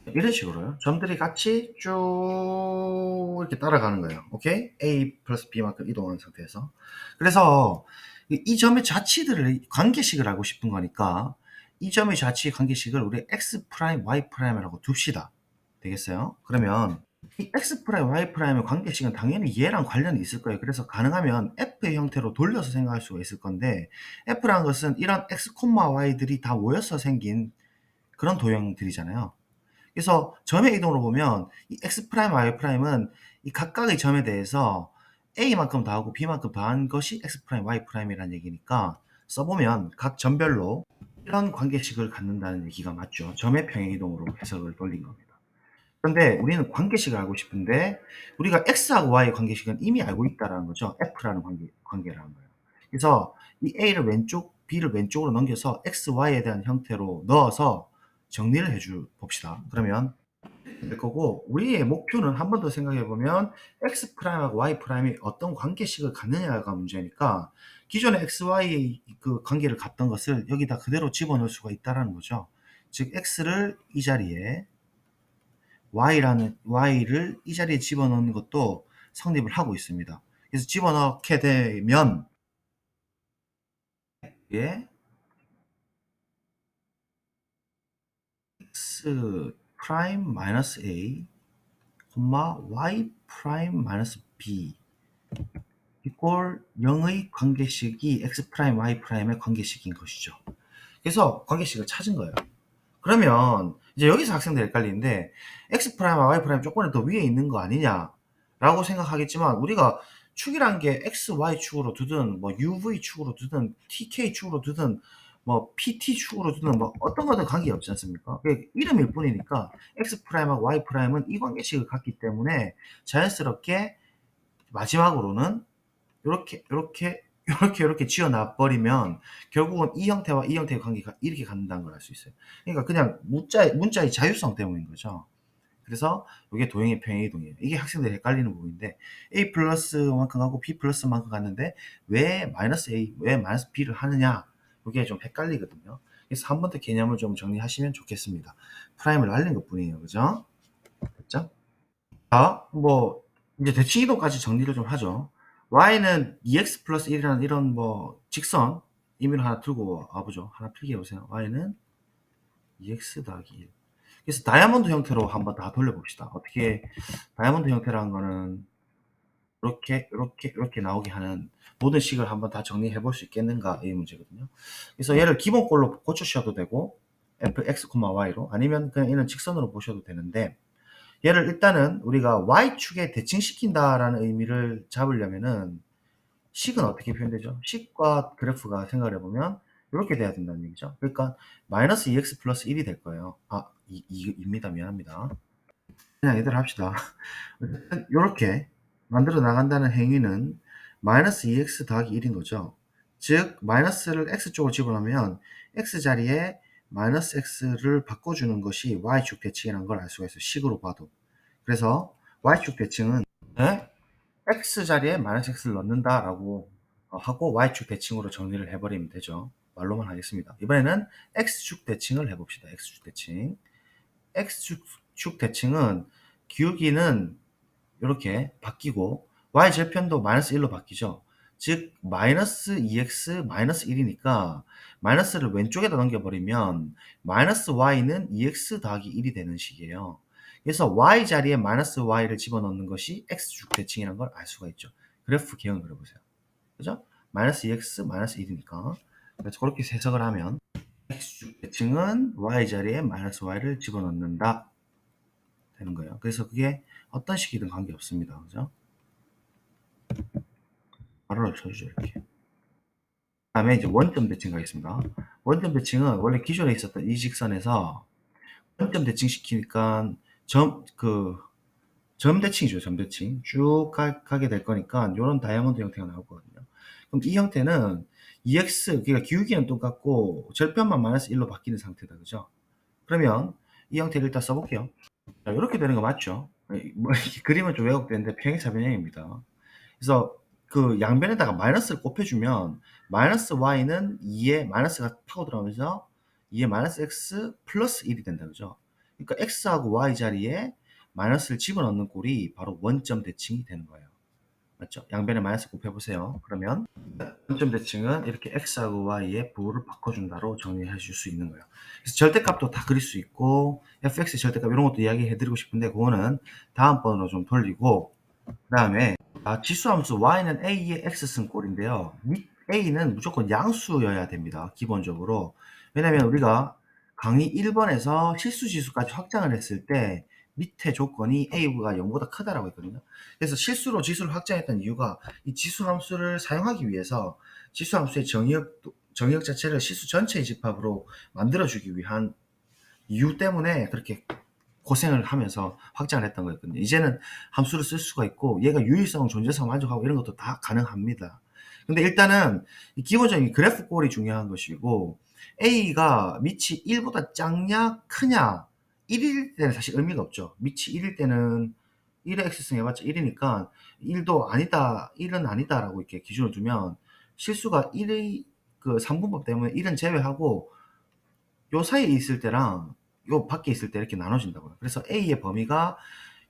이런 식으로요. 점들이 같이 쭉 이렇게 따라가는 거예요. 오케이? A 플러스 B만큼 이동하는 상태에서. 그래서 이 점의 자치들을 관계식을 알고 싶은 거니까 이 점의 자치 관계식을 우리 X 프라임, Y 프라임이라고 둡시다. 되겠어요? 그러면 이 X 프라임, Y 프라임의 관계식은 당연히 얘랑 관련이 있을 거예요. 그래서 가능하면 F의 형태로 돌려서 생각할 수가 있을 건데 F라는 것은 이런 X, Y들이 다 모여서 생긴 그런 도형들이잖아요. 그래서 점의 이동으로 보면 이 X 프라임, Y 프라임은 이 각각의 점에 대해서 A만큼 더하고 B만큼 더한 것이 X 프라임, Y 프라임이라는 얘기니까 써보면 각 점별로 이런 관계식을 갖는다는 얘기가 맞죠. 점의 평행 이동으로 해석을 돌린 겁니다. 그런데 우리는 관계식을 알고 싶은데 우리가 X하고 Y의 관계식은 이미 알고 있다는 거죠. F라는 관계라는 거예요. 그래서 이 A를 왼쪽, B를 왼쪽으로 넘겨서 X, Y에 대한 형태로 넣어서 정리를 해줘 봅시다. 그러면 될 거고 우리의 목표는 한 번 더 생각해 보면 X 프라임하고 Y 프라임이 어떤 관계식을 갖느냐가 문제니까 기존의 X, Y 그 관계를 갖던 것을 여기다 그대로 집어넣을 수가 있다라는 거죠. 즉 X를 이 자리에 Y를 이 자리에 집어넣는 것도 성립을 하고 있습니다. 그래서 집어넣게 되면 예, X 프라임 마이너스 A, Y 프라임 마이너스 B 이꼴 0의 관계식이 X 프라임, Y 프라임의 관계식인 것이죠. 그래서 관계식을 찾은 거예요. 그러면 이제 여기서 학생들이 헷갈리는데 X 프라임과 Y 프라임 조건이 더 위에 있는 거 아니냐라고 생각하겠지만 우리가 축이란 게 X, Y 축으로 두든 뭐 UV 축으로 두든 TK 축으로 두든 뭐 PT 축으로 두든 뭐 어떤 거든 관계 없지 않습니까? 그게 이름일 뿐이니까 X 프라임하고 Y 프라임은 이 관계식을 갖기 때문에 자연스럽게 마지막으로는 이렇게 지어놔 버리면 결국은 이 형태와 이 형태의 관계가 이렇게 갖는다는 걸 알 수 있어요. 그러니까 그냥 문자의 자율성 때문인 거죠. 그래서 이게 도형의 평행 이동이에요. 이게 학생들이 헷갈리는 부분인데 A 플러스만큼 하고 B 플러스만큼 갔는데 왜 마이너스 A, 왜 마이너스 B를 하느냐 이게 좀 헷갈리거든요. 그래서 한 번 더 개념을 좀 정리하시면 좋겠습니다. 프라임을 날린 것 뿐이에요. 그죠? 됐죠? 자, 뭐 이제 대칭 이동까지 정리를 좀 하죠. y는 2x 플러스 1이라는 이런 뭐 직선 임의로 하나 들고 와보죠. 하나 필기해 보세요. y는 2x 더하기 1. 그래서 다이아몬드 형태로 한번 다 돌려봅시다. 어떻게 다이아몬드 형태라는 거는 이렇게 나오게 하는 모든 식을 한번 다 정리해 볼 수 있겠는가 이 문제거든요. 그래서 얘를 기본꼴로 고쳐주셔도 되고 fx, y로 아니면 그냥 이런 직선으로 보셔도 되는데 얘를 일단은 우리가 y축에 대칭시킨다라는 의미를 잡으려면은 식은 어떻게 표현되죠? 식과 그래프가 생각을 해보면 이렇게 돼야 된다는 얘기죠. 그러니까 마이너스 2x 플러스 1이 될 거예요. 아, 입니다. 미안합니다. 그냥 얘들 합시다. 이렇게 만들어 나간다는 행위는 마이너스 2x 더하기 1인 거죠. 즉 마이너스를 x쪽으로 집어넣으면 x 자리에 마이너스 x를 바꿔주는 것이 y축 대칭이라는 걸 알 수가 있어요. 식으로 봐도. 그래서 y축 대칭은 네? x 자리에 마이너스 x를 넣는다라고 하고 y축 대칭으로 정리를 해버리면 되죠. 말로만 하겠습니다. 이번에는 x축 대칭을 해봅시다. x축 대칭. x축 대칭은 기울기는 이렇게 바뀌고 y절편도 마이너스 1로 바뀌죠. 즉 마이너스 2x 마이너스 1이니까 마이너스를 왼쪽에다 넘겨버리면 마이너스 y는 2x 더하기 1이 되는 식이에요. 그래서 y 자리에 마이너스 y를 집어넣는 것이 x축 대칭이라는 걸 알 수가 있죠. 그래프 개형을 그려보세요. 그죠? 마이너스 2x 마이너스 1이니까 그래서 그렇게 해석을 하면 x축 대칭은 y 자리에 마이너스 y를 집어넣는다 되는 거예요. 그래서 그게 어떤 식이든 관계없습니다. 그죠? 가로를 쳐주죠, 이렇게. 다음에 이제 원점 대칭 가겠습니다. 원점 대칭은 원래 기존에 있었던 이 직선에서 원점 대칭 시키니까 점 대칭이죠, 점 대칭. 쭉 가게 될 거니까 이런 다이아몬드 형태가 나올 거거든요. 그럼 이 형태는 2x, 그러니까 기울기는 똑같고 절편만 마이너스 1로 바뀌는 상태다, 그죠? 그러면 이 형태를 일단 써볼게요. 자, 이렇게 되는 거 맞죠? 뭐 그림은 좀 왜곡되는데 평행사 변형입니다. 그래서 그 양변에다가 마이너스를 곱해주면 마이너스 y는 2에 마이너스가 파고 들어가면서 2에 마이너스 x 플러스 1이 된다 그죠? 그러니까 x하고 y 자리에 마이너스를 집어넣는 꼴이 바로 원점 대칭이 되는 거예요. 맞죠? 양변에 마이너스 곱해보세요. 그러면 원점 대칭은 이렇게 x하고 y의 부호를 바꿔준다로 정리해 줄 수 있는 거예요. 그래서 절대값도 다 그릴 수 있고 fx의 절대값 이런 것도 이야기해 드리고 싶은데 그거는 다음번으로 좀 돌리고 그 다음에 지수함수 y는 a의 x승 꼴인데요. a는 무조건 양수여야 됩니다. 기본적으로. 왜냐면 우리가 강의 1번에서 실수지수까지 확장을 했을 때 밑에 조건이 a가 0보다 크다라고 했거든요. 그래서 실수로 지수를 확장했던 이유가 이 지수함수를 사용하기 위해서 지수함수의 정의역 자체를 실수 전체의 집합으로 만들어주기 위한 이유 때문에 그렇게 고생을 하면서 확장을 했던 거였거든요. 이제는 함수를 쓸 수가 있고 얘가 유일성, 존재성 만족하고 이런 것도 다 가능합니다. 근데 일단은 이 기본적인 그래프 꼴이 중요한 것이고 A가 밑이 1보다 작냐 크냐 1일 때는 사실 의미가 없죠. 밑이 1일 때는 1의 x승 해봤자 1이니까 1도 아니다, 1은 아니다라고 이렇게 기준을 두면 실수가 1의 그 3분법 때문에 1은 제외하고 요 사이에 있을 때랑 요 밖에 있을 때 이렇게 나눠진다고요. 그래서 A의 범위가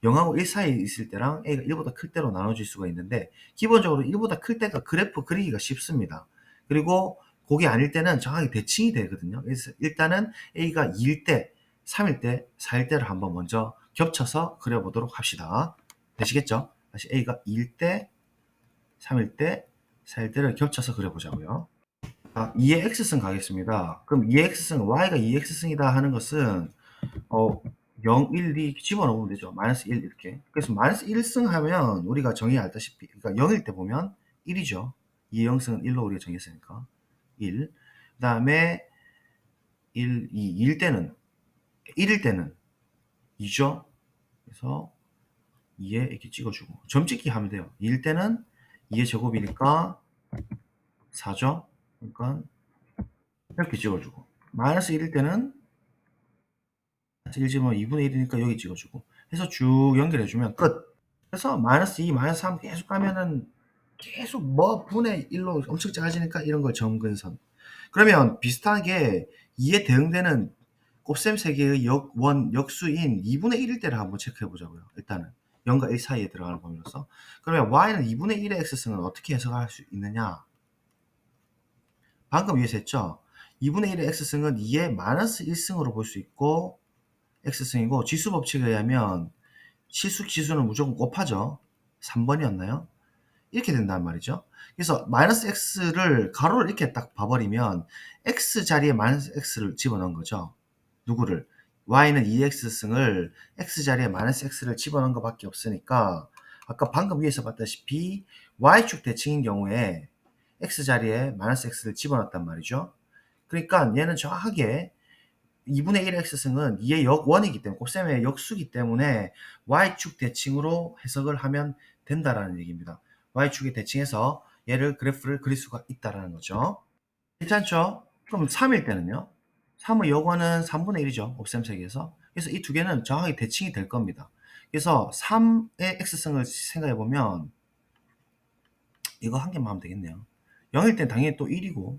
0하고 1 사이에 있을 때랑 A가 1보다 클 때로 나눠질 수가 있는데 기본적으로 1보다 클 때가 그래프 그리기가 쉽습니다. 그리고 그게 아닐 때는 정확히 대칭이 되거든요. 그래서 일단은 A가 2일 때, 3일 때, 4일 때를 한번 먼저 겹쳐서 그려보도록 합시다. 되시겠죠? 다시 A가 2일 때, 3일 때, 4일 때를 겹쳐서 그려보자고요. 2의 x승 가겠습니다. 그럼 2의 x승, y가 2의 x승이다 하는 것은 0, 1, 2 집어넣으면 되죠. 마이너스 1 이렇게. 그래서 마이너스 1승 하면 우리가 정의 알다시피 그러니까 0일 때 보면 1이죠. 2의 0승은 1로 우리가 정했으니까 1. 그 다음에 1, 2, 2일 때는 1일 때는 2죠. 그래서 2에 이렇게 찍어주고 점찍기 하면 돼요. 2일 때는 2의 제곱이니까 4죠. 그러니까 이렇게 찍어주고 마이너스 1일 때는 1 집으면 2분의 1이니까 여기 찍어주고 해서 쭉 연결해주면 끝. 그래서 마이너스 2, 마이너스 3 계속 가면은 계속 뭐 분의 1로 엄청 작아지니까 이런 걸 점근선. 그러면 비슷하게 2에 대응되는 곱셈 3개의 역수인 2분의 1일 때를 한번 체크해 보자고요. 일단은 0과 1 사이에 들어가는 범위로서. 그러면 y는 2분의 1의 x승은 어떻게 해석할 수 있느냐? 방금 위에서 했죠? 2분의 1의 x승은 2의 마이너스 1승으로 볼 수 있고 x승이고 지수 법칙에 의하면 실수 지수는 무조건 곱하죠. 3번이었나요? 이렇게 된단 말이죠. 그래서 마이너스 x를 가로를 이렇게 딱 봐버리면 x 자리에 마이너스 x를 집어넣은 거죠. 누구를? y는 2x승을 x 자리에 마이너스 x를 집어넣은 것밖에 없으니까 아까 방금 위에서 봤다시피 y축 대칭인 경우에 x 자리에 마이너스 x를 집어넣었단 말이죠. 그러니까 얘는 정확하게 2분의 1의 x승은 2의 역원이기 때문에 곱셈의 역수기 때문에 y축 대칭으로 해석을 하면 된다라는 얘기입니다. y축에 대칭해서 얘를 그래프를 그릴 수가 있다라는 거죠. 괜찮죠? 그럼 3일 때는요? 3의 역원은 3분의 1이죠. 곱셈 세기에서. 그래서 이 두 개는 정확하게 대칭이 될 겁니다. 그래서 3의 x승을 생각해 보면 이거 한 개만 하면 되겠네요. 0일 땐 당연히 또 1이고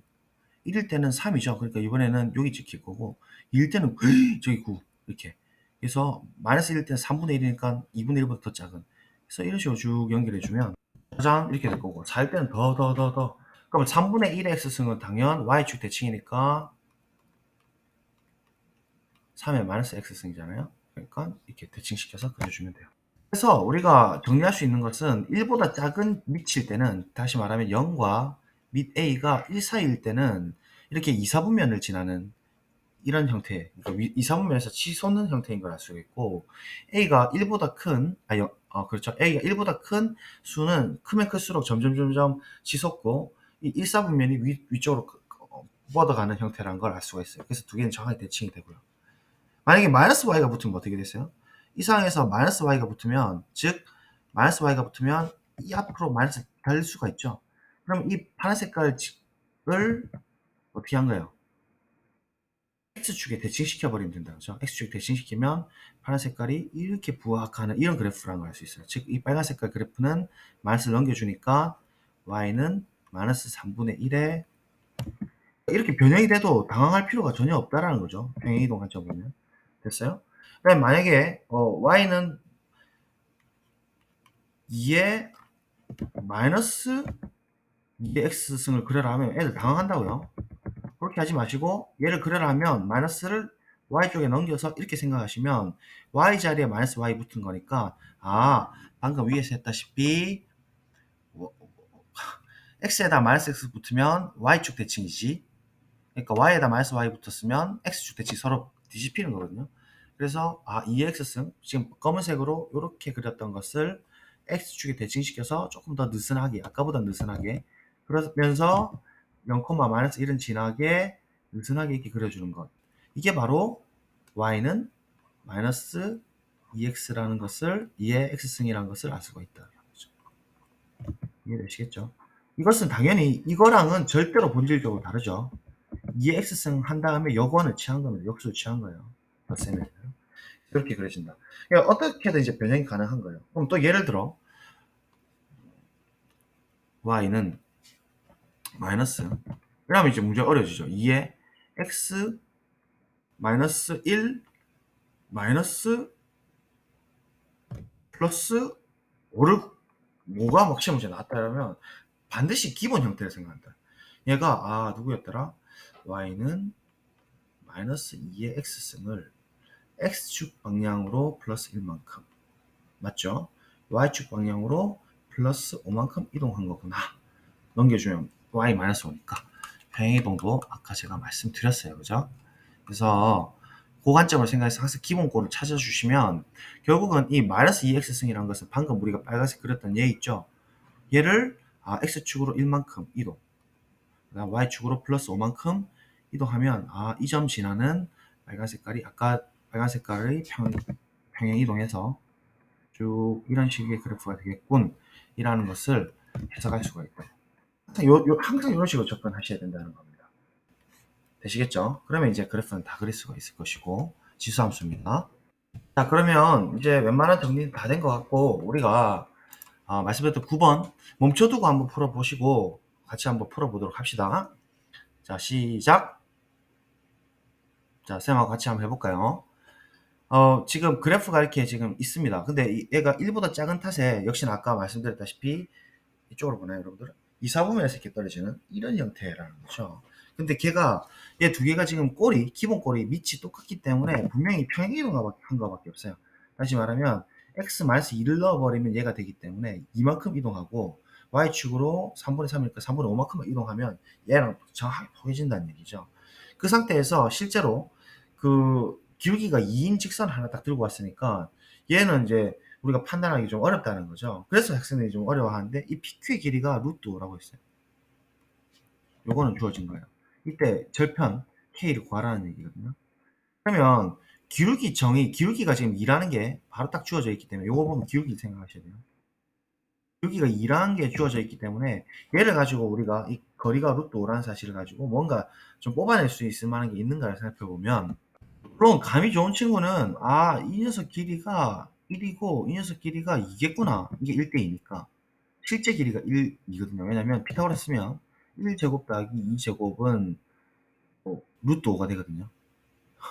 1일 때는 3이죠. 그러니까 이번에는 여기 찍힐 거고 2일 때는 저기 9 이렇게. 그래서 마이너스 1일 때는 3분의 1이니까 2분의 1보다 더 작은. 그래서 이런 식으로 쭉 연결해주면 짜잔 이렇게 될 거고 4일 때는 더. 그럼 3분의 1의 x승은 당연 y축 대칭이니까 3의 마이너스 x승이잖아요. 그러니까 이렇게 대칭시켜서 그려주면 돼요. 그래서 우리가 정리할 수 있는 것은 1보다 작은 밑일 때는 다시 말하면 0과 밑 a가 1 사이일 때는 이렇게 2, 4분면을 지나는 이런 형태, 그러니까 2, 4분면에서 치솟는 형태인 걸 알 수가 있고 a가 1보다 큰, 그렇죠. a가 1보다 큰 수는 크면 클수록 점점 치솟고 이 1, 4분면이 위쪽으로 뻗어가는 형태라는 걸 알 수가 있어요. 그래서 두 개는 정확히 대칭이 되고요. 만약에 마이너스 y가 붙으면 어떻게 됐어요? 이 상황에서 마이너스 y가 붙으면, 즉 마이너스 y가 붙으면 이 앞으로 마이너스 달 수가 있죠. 그럼 이 파란 색깔을 어떻게 한 거예요? x축에 대칭시켜 버리면 된다. 그죠? x축에 대칭시키면 파란 색깔이 이렇게 부각하는 이런 그래프라는 걸 알 수 있어요. 즉 이 빨간 색깔 그래프는 마이너스를 넘겨주니까 y는 마이너스 3분의 1에 이렇게 변형이 돼도 당황할 필요가 전혀 없다라는 거죠. 평행이동 관점 보면. 됐어요? 그다음에 만약에 y는 2에 마이너스 2의 x승을 그려라 하면 애들 당황한다고요. 그렇게 하지 마시고 얘를 그려라 하면 마이너스를 y쪽에 넘겨서 이렇게 생각하시면 y 자리에 마이너스 y 붙은 거니까 방금 위에서 했다시피 x에다 마이너스 x 붙으면 y축 대칭이지. 그러니까 y에다 마이너스 y 붙었으면 x축 대칭이 서로 뒤집히는 거거든요. 그래서 2의 x승 지금 검은색으로 이렇게 그렸던 것을 x축에 대칭시켜서 조금 더 느슨하게 아까보다 느슨하게 그러면서 0, 마이너스 1은 진하게 느슨하게 이렇게 그려주는 것. 이게 바로 y는 마이너스 2x라는 것을 2의 x승이라는 것을 알 수가 있다. 이해되시겠죠? 이것은 당연히 이거랑은 절대로 본질적으로 다르죠. 2의 x승 한 다음에 역원을 취한 겁니다. 역수를 취한 거예요. 덧셈을. 그렇게 그려진다. 그러니까 어떻게든 이제 변형이 가능한 거예요. 그럼 또 예를 들어 y는 마이너스 그러면 이제 문제 어려지죠. 2에 x 마이너스 1 마이너스 플러스 5를 뭐가 막 시험 문제 나왔다 그러면 반드시 기본 형태를 생각한다. 얘가 누구였더라? y는 마이너스 2의 x승을 x축 방향으로 플러스 1만큼 맞죠? y축 방향으로 플러스 5만큼 이동한 거구나. 넘겨주면 y-5니까 평행이동도 아까 제가 말씀드렸어요. 그죠? 그래서 그 관점을 생각해서 항상 기본꼴을 찾아주시면 결국은 이 마이너스 2x승이라는 것은 방금 우리가 빨간색 그렸던 얘 있죠? 얘를 x축으로 1만큼 이동 그다음 y축으로 플러스 5만큼 이동하면 이 점 지나는 빨간 색깔이 아까 빨간 색깔의 평행 이동해서 쭉 이런 식의 그래프가 되겠군 이라는 것을 해석할 수가 있다. 항상 이런 식으로 접근하셔야 된다는 겁니다. 되시겠죠? 그러면 이제 그래프는 다 그릴 수가 있을 것이고 지수함수입니다. 자 그러면 이제 웬만한 정리는 다 된 것 같고 우리가 말씀드렸던 9번 멈춰두고 한번 풀어보시고 같이 한번 풀어보도록 합시다. 자 시작. 자 쌤하고 같이 한번 해볼까요? 지금 그래프가 이렇게 지금 있습니다. 근데 얘가 1보다 작은 탓에 역시나 아까 말씀드렸다시피 이쪽으로 보나요 여러분들? 이사분면에서 이렇게 떨어지는 이런 형태라는 거죠. 근데 얘 두 개가 지금 기본 꼴이 밑이 똑같기 때문에 분명히 평행이동한 거밖에 없어요. 다시 말하면 x-2를 넣어버리면 얘가 되기 때문에 이만큼 이동하고 y축으로 3분의 3이니까 3분의 5만큼만 이동하면 얘랑 정확하게 포개진다는 얘기죠. 그 상태에서 실제로 그 기울기가 2인 직선 하나 딱 들고 왔으니까 얘는 이제 우리가 판단하기 좀 어렵다는 거죠. 그래서 학생들이 좀 어려워하는데 이 PQ의 길이가 루트 5라고 했어요. 요거는 주어진 거예요. 이때 절편 K를 구하라는 얘기거든요. 그러면 기울기가 지금 2라는 게 바로 딱 주어져 있기 때문에 요거 보면 기울기를 생각하셔야 돼요. 기울기가 2라는 게 주어져 있기 때문에 얘를 가지고 우리가 이 거리가 루트 5라는 사실을 가지고 뭔가 좀 뽑아낼 수 있을 만한 게 있는가를 살펴보면 그럼 감이 좋은 친구는 이 녀석 길이가 1이고 이 녀석 길이가 2겠구나. 이게 1대2니까. 실제 길이가 1이거든요. 왜냐면 피타고라스 쓰면 1제곱 더하기 2제곱은 루트 5가 되거든요.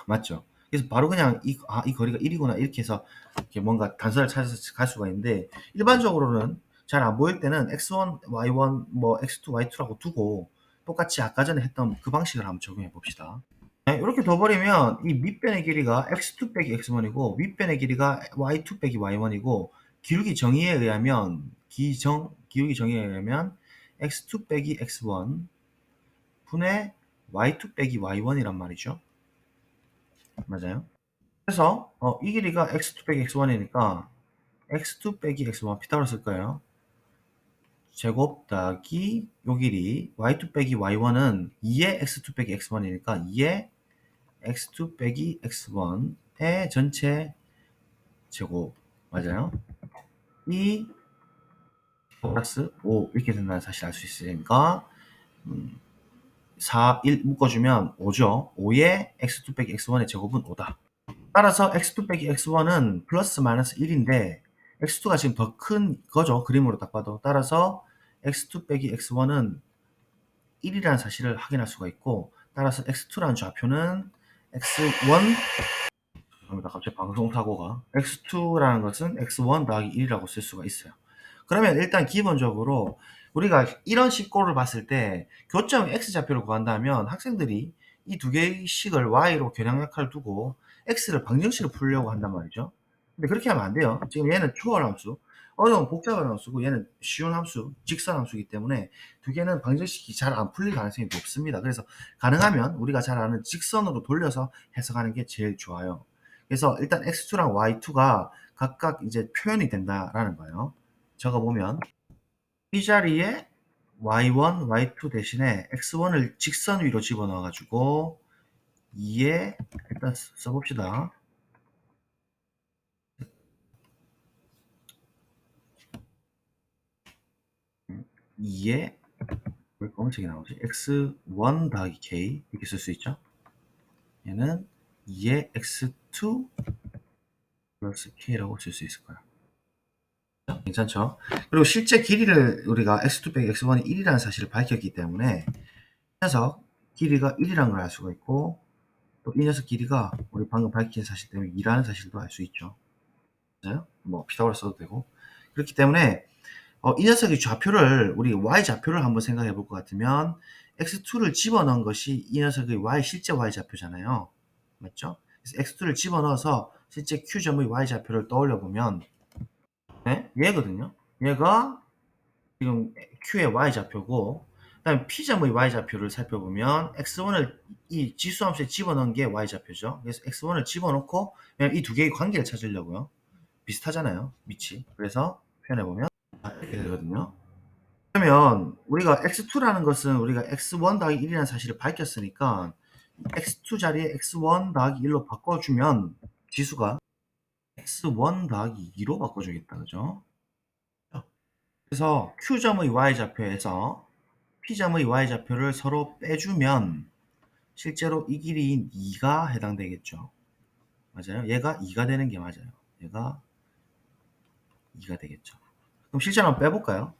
맞죠? 그래서 바로 그냥 이 거리가 1이구나 이렇게 해서 이렇게 뭔가 단서를 찾아서 갈 수가 있는데 일반적으로는 잘 안 보일 때는 x1, y1, 뭐 x2, y2라고 두고 똑같이 아까 전에 했던 그 방식을 한번 적용해 봅시다. 네, 이렇게 둬버리면 이 밑변의 길이가 x2 빼기 x1이고 윗변의 길이가 y2 빼기 y1이고 기울기 정의에 의하면 기울기 정의에 의하면 x2 빼기 x1 분의 y2 빼기 y1이란 말이죠. 맞아요. 그래서 이 길이가 x2 빼기 x1이니까 x2 빼기 x1 피타고라스 쓸 거예요. 제곱 더하기 요 길이 y2 빼기 y1은 2의 x2 빼기 x1이니까 2의 x2 빼기 x1의 전체 제곱 맞아요? 이 플러스 5 이렇게 된다는 사실 알 수 있으니까 4, 1 묶어주면 5죠. 5에 x2 빼기 x1의 제곱은 5다. 따라서 x2 빼기 x1은 플러스 마이너스 1인데 x2가 지금 더 큰 거죠. 그림으로 딱 봐도. 따라서 x2 빼기 x1은 1이라는 사실을 확인할 수가 있고, 따라서 x2라는 좌표는 x1, 갑자기 방송사고가, x2라는 것은 x1 더하기 1이라고 쓸 수가 있어요. 그러면 일단 기본적으로 우리가 이런 식꼴을 봤을 때 교점 x좌표를 구한다면 학생들이 이 두 개의 식을 y로 계량역할을 두고 x를 방정식을 풀려고 한단 말이죠. 근데 그렇게 하면 안 돼요. 지금 얘는 초월함수, 어려운 복잡한 함수고 얘는 쉬운 함수, 직선함수이기 때문에 두 개는 방정식이 잘 안 풀릴 가능성이 높습니다. 그래서 가능하면 우리가 잘 아는 직선으로 돌려서 해석하는 게 제일 좋아요. 그래서 일단 x2랑 y2가 각각 이제 표현이 된다라는 거예요. 적어보면 이 자리에 y1, y2 대신에 x1을 직선 위로 집어넣어가지고 2에 일단 써봅시다. 2에 왜 검은색이 나오지? x1 더하기 k 이렇게 쓸 수 있죠. 얘는 2에 x2 플러스 k라고 쓸 수 있을 거야. 괜찮죠? 그리고 실제 길이를 우리가 x2 빼기 x1이 1이라는 사실을 밝혔기 때문에 이 녀석 길이가 1이라는 걸 알 수가 있고, 또 이 녀석 길이가 우리 방금 밝힌 사실 때문에 2라는 사실도 알 수 있죠. 맞아요? 뭐 피타고라 써도 되고. 그렇기 때문에 이 녀석의 좌표를 우리 y 좌표를 한번 생각해 볼 것 같으면 x2를 집어넣은 것이 이 녀석의 y 실제 y 좌표잖아요. 맞죠? 그래서 x2를 집어넣어서 실제 q점의 y 좌표를 떠올려 보면 네? 얘거든요. 얘가 지금 q의 y 좌표고, 그다음에 p점의 y 좌표를 살펴보면 x1을 이 지수함수에 집어넣은 게 y 좌표죠. 그래서 x1을 집어넣고 이 두 개의 관계를 찾으려고요. 비슷하잖아요, 위치. 그래서 표현해보면 이렇게 되거든요. 그러면 우리가 x2라는 것은 우리가 x1 더하기 1이라는 사실을 밝혔으니까 x2 자리에 x1 더하기 1로 바꿔주면 지수가 x1 더하기 2로 바꿔주겠다, 그죠? 그래서 q점의 y좌표에서 p점의 y좌표를 서로 빼주면 실제로 이 길이인 2가 해당되겠죠. 맞아요? 얘가 2가 되는 게 맞아요. 얘가 2가 되겠죠. 그럼 실제로 한번 빼볼까요?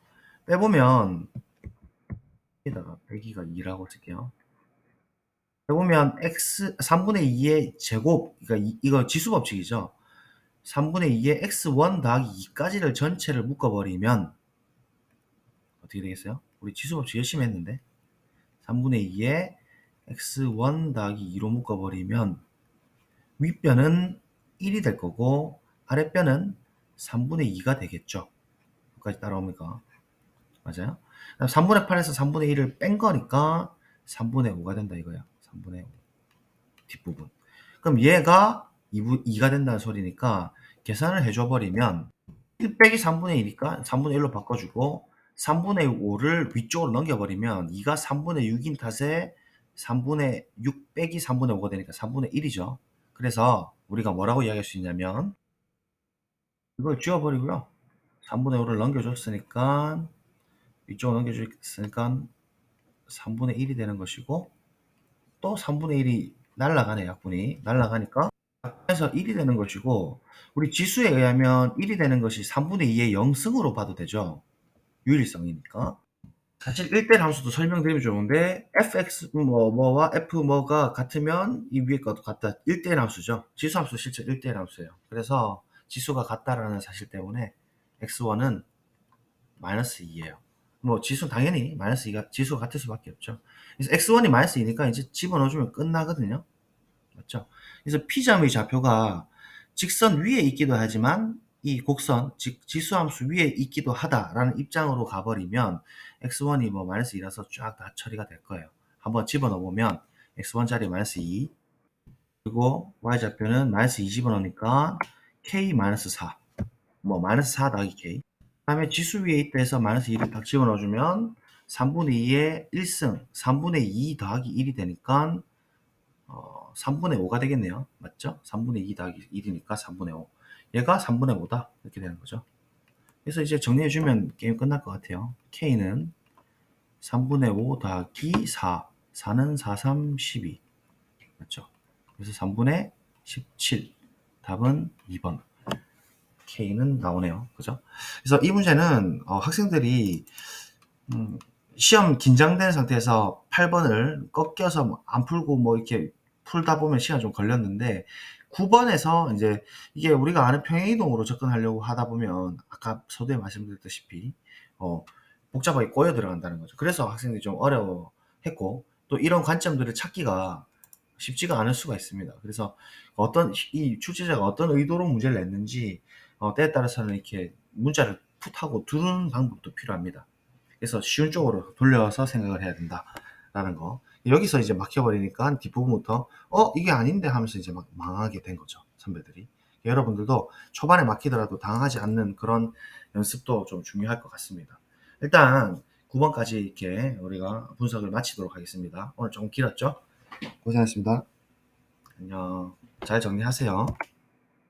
빼보면 여기다가 빼기가 2라고 쓸게요. 빼보면 x 3분의 2의 제곱, 그러니까 이거 지수 법칙이죠. 3분의 2의 x1 더하기 2까지를 전체를 묶어버리면 어떻게 되겠어요? 우리 지수 법칙 열심히 했는데 3분의 2에 x1 더하기 2로 묶어버리면 윗변은 1이 될 거고 아랫변은 3분의 2가 되겠죠. 여기까지 따라옵니까? 맞아요? 3분의 8에서 3분의 1을 뺀 거니까 3분의 5가 된다 이거야. 3분의 5 뒷부분. 그럼 얘가 2가 된다는 소리니까 계산을 해줘 버리면 1 빼기 3분의 2니까 3분의 1로 바꿔주고 3분의 5를 위쪽으로 넘겨버리면 2가 3분의 6인 탓에 3분의 6 빼기 3분의 5가 되니까 3분의 1이죠. 그래서 우리가 뭐라고 이야기할 수 있냐면 이걸 지워버리고요. 3분의 5를 넘겨줬으니까 위쪽으로 넘겨줬으니까 3분의 1이 되는 것이고 또 3분의 1이 날라가네. 약분이 날라가니까 해서 1이 되는 것이고, 우리 지수에 의하면 1이 되는 것이 3분의 2의 0승으로 봐도 되죠. 유일성이니까. 사실 1대 함수도 설명드리면 좋은데 fx 뭐와 f 뭐가 같으면 이 위에 것도 같다. 1대 함수죠. 지수 함수 실제 1대 함수예요. 그래서 지수가 같다라는 사실 때문에 x1은 마이너스 2예요. 뭐 지수 당연히 마이너스 2가 지수가 같을 수밖에 없죠. 그래서 x1이 마이너스 2니까 이제 집어넣어주면 끝나거든요. 맞죠? 그래서 P점의 좌표가 직선 위에 있기도 하지만 이 곡선, 즉 지수함수 위에 있기도 하다라는 입장으로 가버리면 x1이 뭐 마이너스 2라서 쫙 다 처리가 될 거예요. 한번 집어넣어보면 x1 자리에 마이너스 2 그리고 y좌표는 마이너스 2 집어넣으니까 k 마이너스 4 뭐 마이너스 4 더하기 k 그 다음에 지수 위에 있다 해서 마이너스 2를 딱 집어넣어주면 3분의 2의 1승 3분의 2 더하기 1이 되니까 3분의 5가 되겠네요. 맞죠? 3분의 2 더하기 1이니까 3분의 5. 얘가 3분의 5다. 이렇게 되는 거죠. 그래서 이제 정리해주면 게임 끝날 것 같아요. K는 3분의 5 더하기 4. 4는 4, 3, 12. 맞죠? 그래서 3분의 17. 답은 2번. K는 나오네요. 그죠? 그래서 이 문제는 학생들이 시험 긴장된 상태에서 8번을 꺾여서 뭐안 풀고 뭐 이렇게 풀다 보면 시간 좀 걸렸는데 9번에서 이제 이게 우리가 아는 평행이동으로 접근하려고 하다 보면 아까 서두에 말씀드렸다시피 복잡하게 꼬여 들어간다는 거죠. 그래서 학생들이 좀 어려워했고 또 이런 관점들을 찾기가 쉽지가 않을 수가 있습니다. 그래서 이 출제자가 어떤 의도로 문제를 냈는지 때에 따라서는 이렇게 문자를 풋하고 두는 방법도 필요합니다. 그래서 쉬운 쪽으로 돌려서 생각을 해야 된다라는 거. 여기서 이제 막혀버리니까 뒷부분부터 이게 아닌데 하면서 이제 막 망하게 된 거죠, 선배들이. 여러분들도 초반에 막히더라도 당하지 않는 그런 연습도 좀 중요할 것 같습니다. 일단 9번까지 이렇게 우리가 분석을 마치도록 하겠습니다. 오늘 조금 길었죠? 고생하셨습니다. 안녕. 잘 정리하세요.